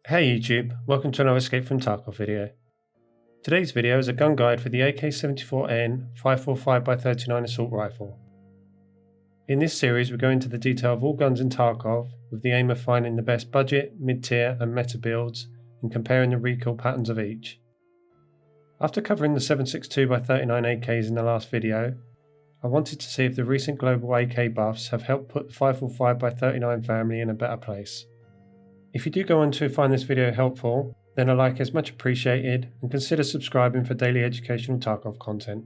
Hey YouTube, welcome to another Escape from Tarkov video. Today's video is a gun guide for the AK74N 545x39 assault rifle. In this series we go into the detail of all guns in Tarkov with the aim of finding the best budget, mid-tier and meta builds and comparing the recoil patterns of each. After covering the 7.62x39 AKs in the last video, I wanted to see if the recent global AK buffs have helped put the 545x39 family in a better place. If you do go on to find this video helpful, then a like is much appreciated and consider subscribing for daily educational Tarkov content.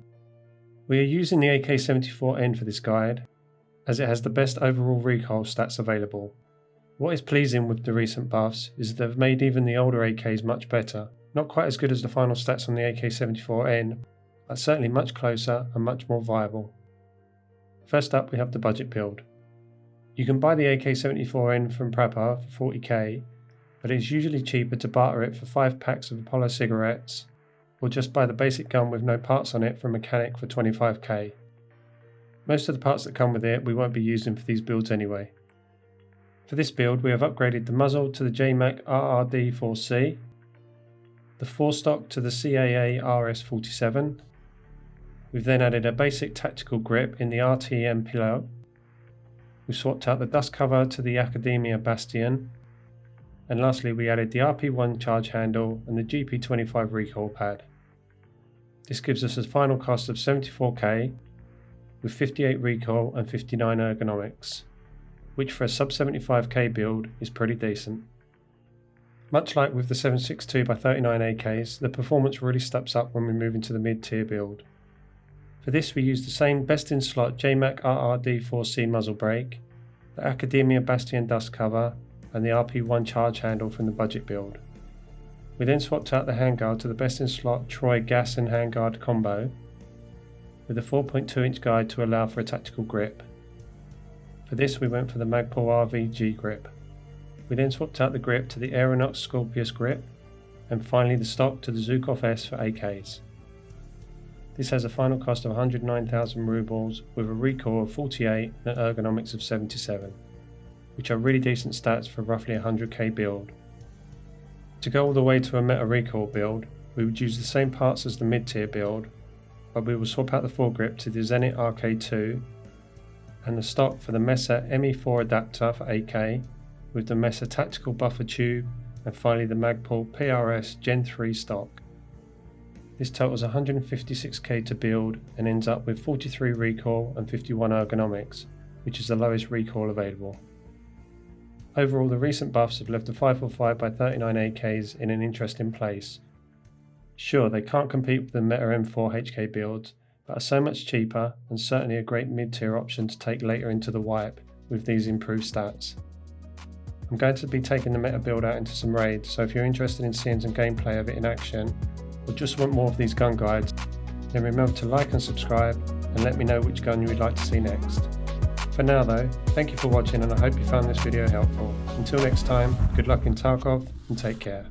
We are using the AK74N for this guide, as it has the best overall recoil stats available. What is pleasing with the recent buffs is that they've made even the older AKs much better, not quite as good as the final stats on the AK74N, but certainly much closer and much more viable. First up we have the budget build. You can buy the AK74N from Prepper for 40k, but it is usually cheaper to barter it for 5 packs of Apollo cigarettes, or just buy the basic gun with no parts on it from Mechanic for 25k. Most of the parts that come with it we won't be using for these builds anyway. For this build we have upgraded the muzzle to the JMAC RRD4C, the forestock to the CAA RS47, we've then added a basic tactical grip in the RTM pillow. We swapped out the dust cover to the Academia Bastion, and lastly we added the RP1 charge handle and the GP25 recoil pad. This gives us a final cost of 74k with 58 recoil and 59 ergonomics, which for a sub 75k build is pretty decent. Much like with the 7.62x39 AKs, the performance really steps up when we move into the mid-tier build. For this we use the same best-in-slot JMAC RRD4C muzzle brake, the Academia Bastion dust cover and the RP1 charge handle from the budget build. We then swapped out the handguard to the best-in-slot Troy gas and handguard combo with a 4.2 inch guide to allow for a tactical grip. For this we went for the Magpul RVG grip. We then swapped out the grip to the Aeronox Scorpius grip and finally the stock to the Zukov S for AKs. This has a final cost of 109,000 rubles with a recoil of 48 and ergonomics of 77, which are really decent stats for roughly a 100k build. To go all the way to a meta recoil build, we would use the same parts as the mid-tier build, but we will swap out the foregrip to the Zenit RK2 and the stock for the Mesa ME4 adapter for AK with the Mesa tactical buffer tube and finally the Magpul PRS Gen 3 stock. This totals 156k to build and ends up with 43 recoil and 51 ergonomics, which is the lowest recoil available. Overall, the recent buffs have left the 545x39 AKs in an interesting place. Sure, they can't compete with the Meta M4 HK builds, but are so much cheaper and certainly a great mid-tier option to take later into the wipe with these improved stats. I'm going to be taking the meta build out into some raids, so if you're interested in seeing some gameplay of it in action, or just want more of these gun guides, then remember to like and subscribe and let me know which gun you would like to see next. For now though, thank you for watching and I hope you found this video helpful. Until next time, good luck in Tarkov and take care.